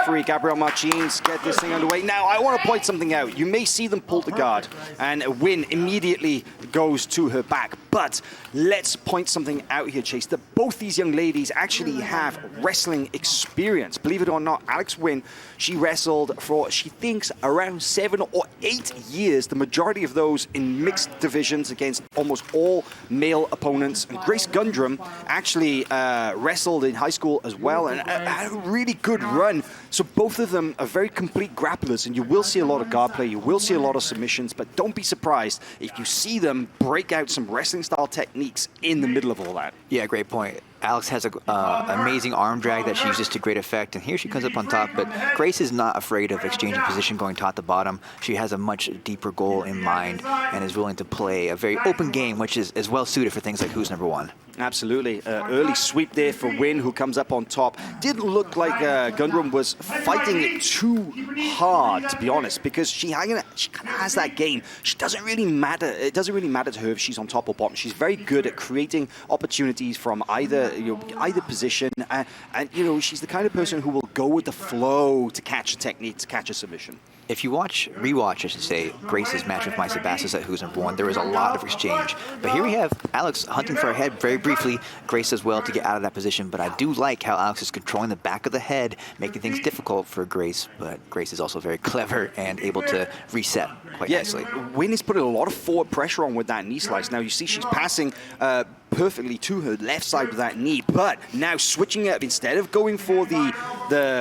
referee, Gabriel Martins, get this thing underway. Now, I want to point something out. You may see them pull the guard, and Nguyen immediately goes to her back. But let's point something out here, Chase, that both these young ladies actually have wrestling experience. Believe it or not, Alex Nguyen, she wrestled for, she thinks, around 7 or 8 years, the majority of those in mixed divisions against almost all male opponents. And Grace Gundrum actually wrestled in high school as well, and had a really good run. So both of them are very complete grapplers, and you will see a lot of guard play, you will see a lot of submissions, but don't be surprised if you see them break out some wrestling-style techniques in the middle of all that. Yeah, great point. Alex has an amazing arm drag that she uses to great effect, and here she comes up on top, but Grace is not afraid of exchanging position going top to bottom. She has a much deeper goal in mind and is willing to play a very open game, which is well suited for things like Who's Number One. Absolutely. Early sweep there for Nguyen, who comes up on top. Didn't look like Gundrum was fighting it too hard, to be honest, because she kind of has that game. She doesn't really matter. It doesn't really matter to her if she's on top or bottom. She's very good at creating opportunities from either position, and she's the kind of person who will go with the flow to catch a technique, to catch a submission. If you rewatch, I should say, Grace's match with Maisa Bassis at Who's Number One, there was a lot of exchange. But here we have Alex hunting for her head very briefly. Grace does well to get out of that position, but I do like how Alex is controlling the back of the head, making things difficult for Grace, but Grace is also very clever and able to reset quite nicely. Nguyen is putting a lot of forward pressure on with that knee slice. Now you see she's passing perfectly to her left side with that knee, but now switching up, instead of going for the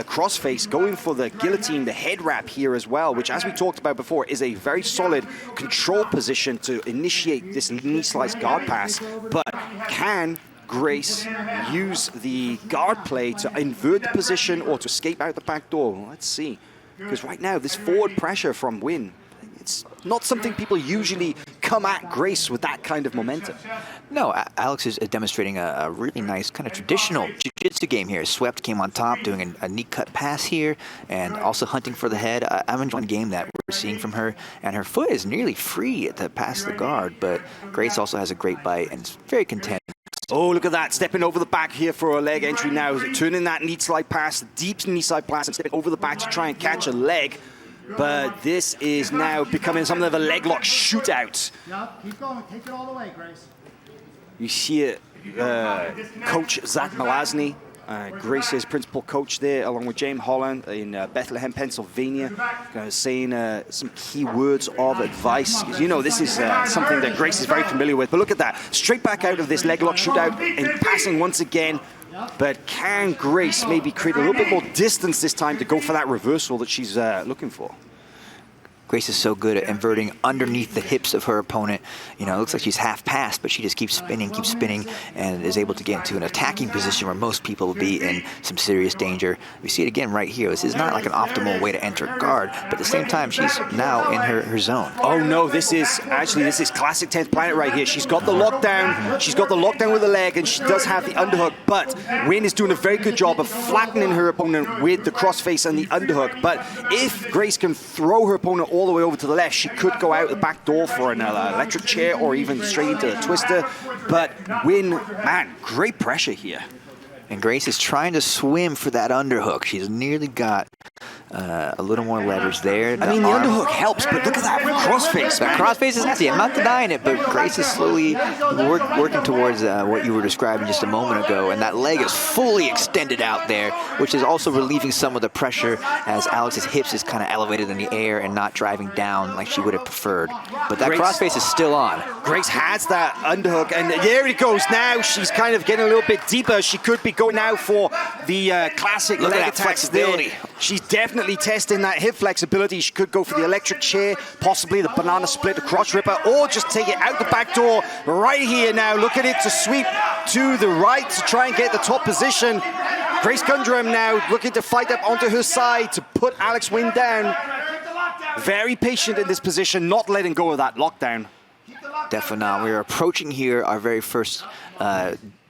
crossface, going for the guillotine, the head wrap here as well, which, as we talked about before, is a very solid control position to initiate this knee slice guard pass. But can Grace use the guard play to invert the position or to escape out the back door? Well, let's see. Because right now, this forward pressure from Nguyen, it's not something people usually come at Grace with that kind of momentum. No, Alex is demonstrating a really nice kind of traditional jiu-jitsu game here. Swept, came on top, doing a knee cut pass here, and also hunting for the head. I'm enjoying the game that we're seeing from her, and her foot is nearly free to pass the guard, but Grace also has a great bite and is very content. Oh, look at that, stepping over the back here for a leg entry now, turning that knee slide pass, deep knee slide pass, and stepping over the back to try and catch a leg. But this is now becoming something of a leg lock shootout. Yeah, keep going. Take it all the way, Grace. You see it, Coach Zach Malazny, Grace's principal coach there, along with James Holland in Bethlehem, Pennsylvania, saying some key words of advice. You know, this is something that Grace is very familiar with. But look at that, straight back out of this leg lock shootout and passing once again. But can Grace maybe create a little bit more distance this time to go for that reversal that she's looking for? Grace is so good at inverting underneath the hips of her opponent. You know, it looks like she's half passed, but she just keeps spinning, and is able to get into an attacking position where most people will be in some serious danger. We see it again right here. This is not like an optimal way to enter guard, but at the same time, she's now in her zone. Oh no, this is classic 10th Planet right here. She's got the lockdown. She's got the lockdown with the leg, and she does have the underhook, but Nguyen is doing a very good job of flattening her opponent with the crossface and the underhook. But if Grace can throw her opponent all the way over to the left, she could go out the back door for an electric chair or even straight into the twister. But Nguyen, man, great pressure here. And Grace is trying to swim for that underhook. She's nearly got a little more leverage there. I mean, the underhook helps, but look at that crossface. That crossface is nasty. I'm not denying it, but Grace is slowly working towards what you were describing just a moment ago, and that leg is fully extended out there, which is also relieving some of the pressure as Alex's hips is kind of elevated in the air and not driving down like she would have preferred. But that crossface is still on. Grace has that underhook, and there it goes now. She's kind of getting a little bit deeper. She could be going now for the classic leg attacks flexibility. there. She's definitely testing that hip flexibility. She could go for the electric chair, possibly the banana split, the crotch ripper, or just take it out the back door right here now. Look at it to sweep to the right to try and get the top position. Grace Gundrum now looking to fight up onto her side to put Alex Nguyen down. Very patient in this position, not letting go of that lockdown. Definitely not. We're approaching here our very first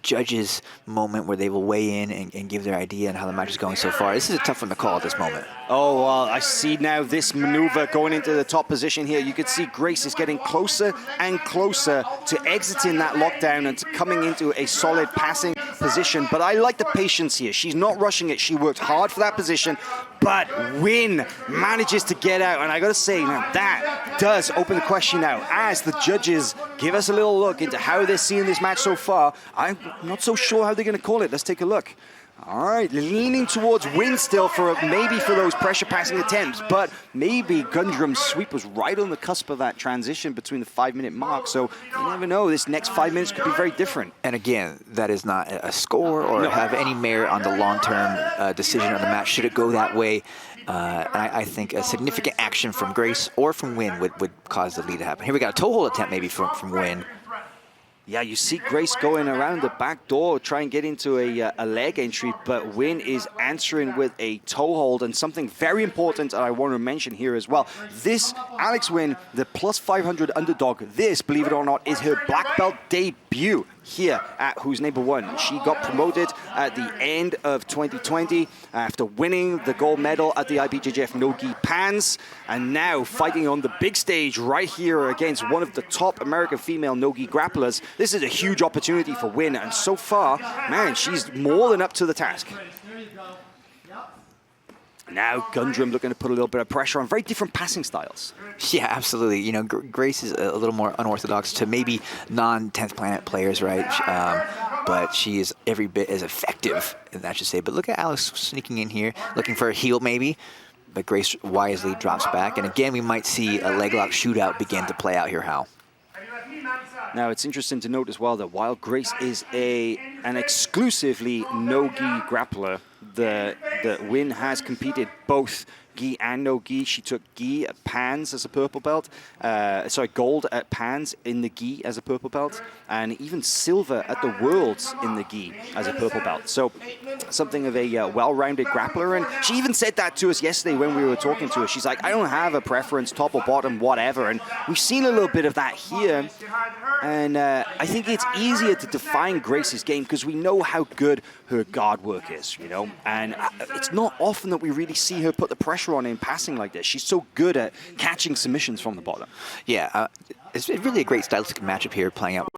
judges moment where they will weigh in and give their idea on how the match is going so far. This is a tough one to call at this moment. Oh, well, I see now this maneuver going into the top position here. You can see Grace is getting closer and closer to exiting that lockdown and to coming into a solid passing position, but I like the patience here. She's not rushing it. She worked hard for that position, but Nguyen manages to get out. And I got to say, now that does open the question now. As the judges give us a little look into how they're seeing this match so far, I'm not so sure how they're going to call it. Let's take a look. All right, leaning towards Nguyen still for maybe for those pressure passing attempts, but maybe Gundrum's sweep was right on the cusp of that transition between the 5-minute mark, so you never know, this next 5 minutes could be very different. And again, that is not a score or have any merit on the long-term decision of the match. Should it go that way, I think a significant action from Grace or from Nguyen would cause the lead to happen. Here we got a toe hold attempt maybe from Nguyen. Yeah, you see Grace going around the back door, try and get into a leg entry, but Nguyen is answering with a toe hold, and something very important that I want to mention here as well. This, Alex Nguyen, the plus 500 underdog, this, believe it or not, is her black belt debut here at Who's Number One. She got promoted at the end of 2020 after winning the gold medal at the IBJJF No-Gi Pans, and now fighting on the big stage right here against one of the top American female no-gi grapplers. This is a huge opportunity for Nguyen, and so far, man, she's more than up to the task. Now Gundrum looking to put a little bit of pressure on. Very different passing styles. Yeah, absolutely. You know, Grace is a little more unorthodox to maybe non-10th planet players, right? But she is every bit as effective, I should say. But look at Alex sneaking in here, looking for a heel maybe. But Grace wisely drops back. And again, we might see a leg lock shootout begin to play out here, Hal. Now, it's interesting to note as well that while Grace is an exclusively no-gi grappler, the Nguyen has competed both gi and no-gi. She took gi at Pans as a purple belt, gold at Pans in the gi as a purple belt, and even silver at the Worlds in the gi as a purple belt. So something of a well-rounded grappler, and she even said that to us yesterday when we were talking to her. She's like, I don't have a preference, top or bottom, whatever, and we've seen a little bit of that here, and I think it's easier to define Grace's game because we know how good her guard work is, you know, and it's not often that we really see her put the pressure on in passing like this. She's so good at catching submissions from the bottom. Yeah, it's really a great stylistic matchup here playing out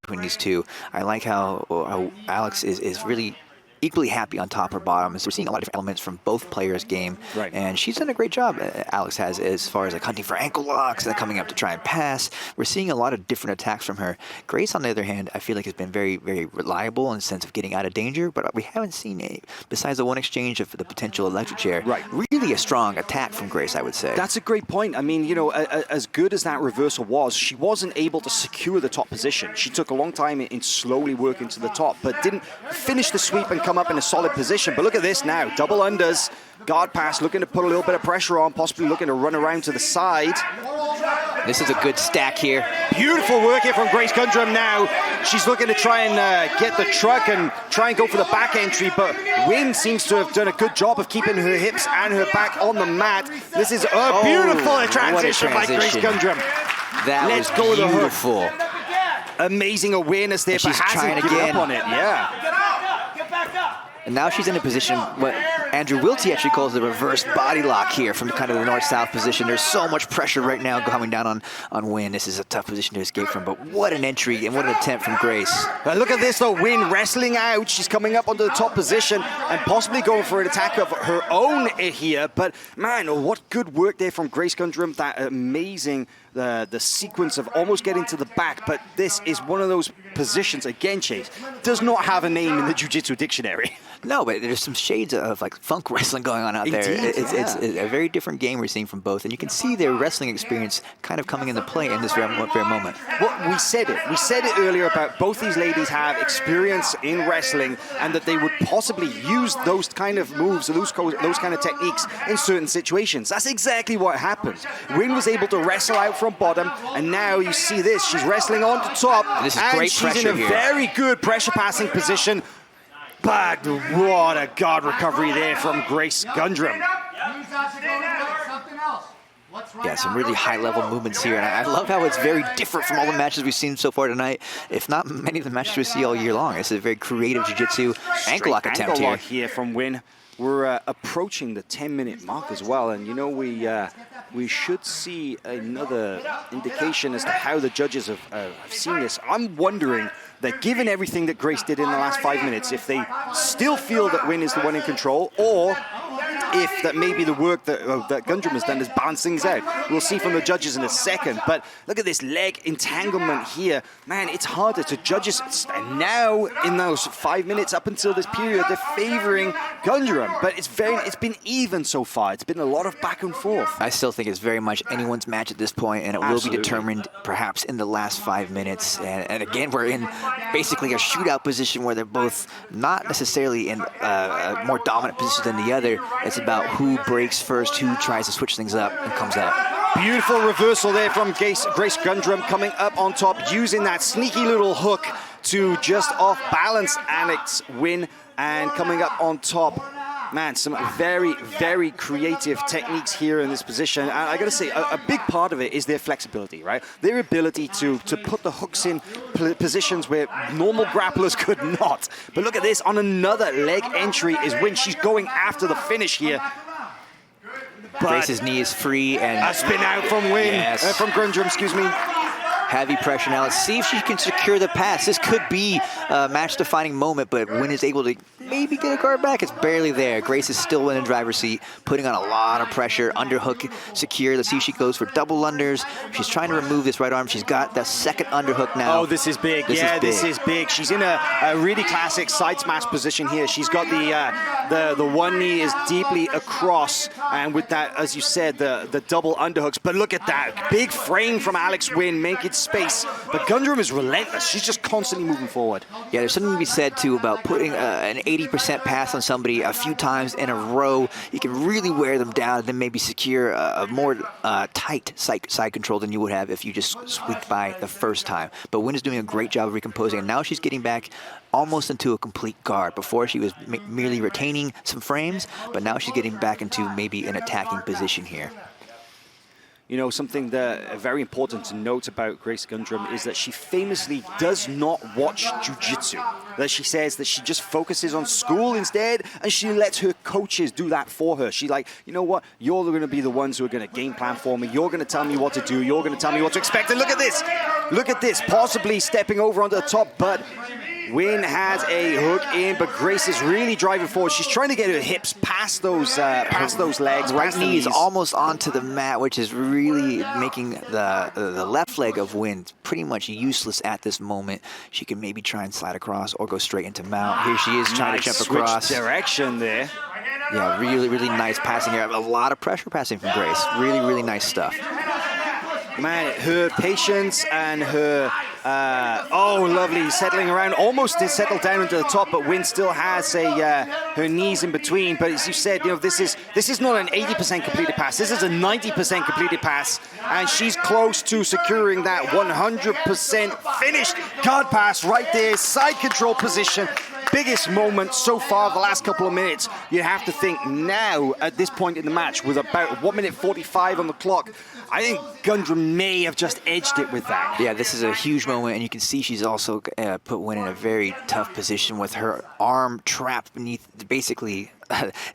between these two. I like how Alex is really equally happy on top or bottom. So we're seeing a lot of different elements from both players' game. Right. And she's done a great job, Alex has, as far as like hunting for ankle locks and coming up to try and pass. We're seeing a lot of different attacks from her. Grace, on the other hand, I feel like has been very, very reliable in the sense of getting out of danger, but we haven't seen, besides the one exchange of the potential electric chair, really a strong attack from Grace, I would say. That's a great point. I mean, you know, as good as that reversal was, she wasn't able to secure the top position. She took a long time in slowly working to the top, but didn't finish the sweep and come up in a solid position. But look at this now, double unders, guard pass, looking to put a little bit of pressure on, possibly looking to run around to the side. This is a good stack here. Beautiful work here from Grace Gundrum now. She's looking to try and get the truck and try and go for the back entry, but Nguyen seems to have done a good job of keeping her hips and her back on the mat. This is a beautiful transition by Grace Gundrum. That was beautiful. Amazing awareness there, and she's trying again on it. Yeah. And now she's in a position what Andrew Wiltie actually calls the reverse body lock here from kind of the north-south position. There's so much pressure right now coming down on Nguyen. This is a tough position to escape from, but what an entry and what an attempt from Grace. Look at this though, Nguyen wrestling out. She's coming up onto the top position and possibly going for an attack of her own here, but man, what good work there from Grace Gundrum. That amazing the sequence of almost getting to the back, but this is one of those positions, again, Chase, does not have a name in the Jiu-Jitsu dictionary. No, but there's some shades of like funk wrestling going on out there. It's a very different game we're seeing from both, and you can see their wrestling experience kind of coming into play in this very moment. Well, we said it earlier about both these ladies have experience in wrestling and that they would possibly use those kind of moves, those kind of techniques in certain situations. That's exactly what happened. Nguyen was able to wrestle out from bottom, and now you see this. She's wrestling on to top, and this is and great she's in a very good pressure passing position. But what a guard recovery there from Grace Gundrum. Yeah, some really high-level movements here, and I love how it's very different from all the matches we've seen so far tonight, if not many of the matches we see all year long. It's a very creative jiu-jitsu ankle lock attempt here. Ankle lock here from Nguyen. we're approaching the 10-minute mark as well, and you know we should see another indication as to how the judges have seen this. I'm wondering that given everything that Grace did in the last 5 minutes, if they still feel that Nguyen is the one in control, or if that maybe the work that Gundrum has done is balance things out. We'll see from the judges in a second. But look at this leg entanglement here. Man, it's harder to judges. And now, in those 5 minutes up until this period, they're favoring Gundrum. But it's been even so far. It's been a lot of back and forth. I still think it's very much anyone's match at this point, and it will be determined perhaps in the last 5 minutes. And again, we're in basically a shootout position where they're both not necessarily in a more dominant position than the other. It's about who breaks first, who tries to switch things up and comes out. Beautiful reversal there from Grace Gundrum, coming up on top, using that sneaky little hook to just off-balance Alex Nguyen, and coming up on top. Man, some very, very creative techniques here in this position. And I gotta say, a big part of it is their flexibility, right? Their ability to put the hooks in positions where normal grapplers could not. But look at this, on another leg entry is Nguyen. She's going after the finish here. But Grace's knee is free, and a spin out from Nguyen, yes. From Gundrum, excuse me. Heavy pressure now. Let's see if she can secure the pass. This could be a match-defining moment, but Nguyen is able to maybe get a guard back. It's barely there. Grace is still in the driver's seat, putting on a lot of pressure. Underhook secure. Let's see if she goes for double unders. She's trying to remove this right arm. She's got the second underhook now. Oh, this is big. This is big. She's in a really classic side smash position here. She's got the one knee is deeply across, and with that, as you said, the double underhooks. But look at that. Big frame from Alex Nguyen, making space. But Gundrum is relentless. She's just constantly moving forward. Yeah, there's something to be said, too, about putting an 80% pass on somebody a few times in a row. You can really wear them down and then maybe secure a more tight side control than you would have if you just squeaked by the first time. But Nguyen is doing a great job of recomposing, and now she's getting back almost into a complete guard. Before, she was merely retaining some frames, but now she's getting back into maybe an attacking position here. You know, something that very important to note about Grace Gundrum is that she famously does not watch jiu-jitsu. That she says that she just focuses on school instead, and she lets her coaches do that for her. She's like, you know what, you're going to be the ones who are going to game plan for me. You're going to tell me what to do. You're going to tell me what to expect. And look at this. Look at this. Possibly stepping over onto the top, but Nguyen has a hook in, but Grace is really driving forward. She's trying to get her hips past those legs. Right knee is almost onto the mat, which is really making the left leg of Nguyen pretty much useless at this moment. She can maybe try and slide across or go straight into mount. Here she is trying to jump across. Switch direction there. Yeah, really, really nice passing here. A lot of pressure passing from Grace. Really, really nice stuff. Man, her patience and her, oh, lovely, settling around, almost is settled down into the top, but Nguyen still has her knees in between. But as you said, you know, this is not an 80% completed pass. This is a 90% completed pass, and she's close to securing that 100% finished guard pass right there, side control position. Biggest moment so far the last couple of minutes. You have to think now, at this point in the match, with about 1 minute 45 on the clock, I think Gundrum may have just edged it with that. Yeah, this is a huge moment, and you can see she's also put Nguyen in a very tough position with her arm trapped beneath, basically,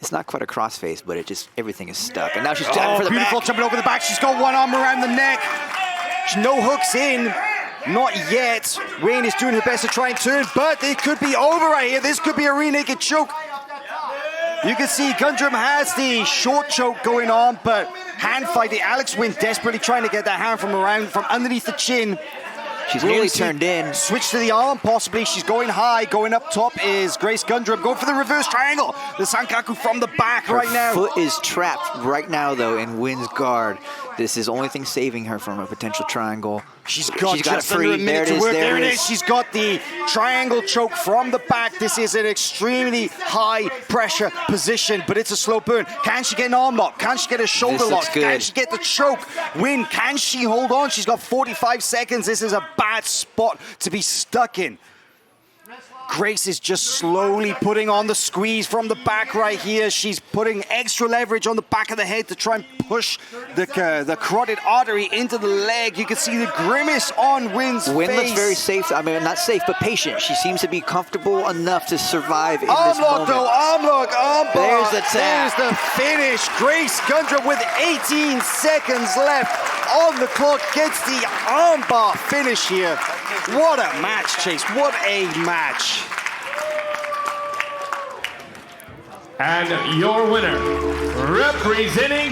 it's not quite a crossface, but it just, everything is stuck. And now she's jumping for the beautiful back. Jumping over the back. She's got one arm around the neck. No hooks in. Not yet. Nguyen is doing her best to try and turn, but it could be over right here. This could be a rear naked choke. You can see Gundrum has the short choke going on, but hand fighting. Alex Nguyen desperately trying to get that hand from underneath the chin. She's nearly turned in. Switch to the arm, possibly. She's going high. Going up top is Grace Gundrum. Going for the reverse triangle. The Sankaku from the back right now. Her foot is trapped right now, though, in Nguyen's guard. This is the only thing saving her from a potential triangle. She's got just it free. under a minute to work. There it it is. She's got the triangle choke from the back. This is an extremely high pressure position, but it's a slow burn. Can she get an arm lock? Can she get a shoulder lock? Can she get the choke? Nguyen, can she hold on? She's got 45 seconds. This is a bad spot to be stuck in. Grace is just slowly putting on the squeeze from the back right here. She's putting extra leverage on the back of the head to try and push the carotid artery into the leg. You can see the grimace on Nguyen's face. Nguyen looks very safe. I mean, not safe, but patient. She seems to be comfortable enough to survive in this Arm lock moment. though, arm lock, armbar. There's the tap. There's the finish. Grace Gundrum with 18 seconds left on the clock gets the armbar finish here. What a match, Chase. What a match. And your winner, representing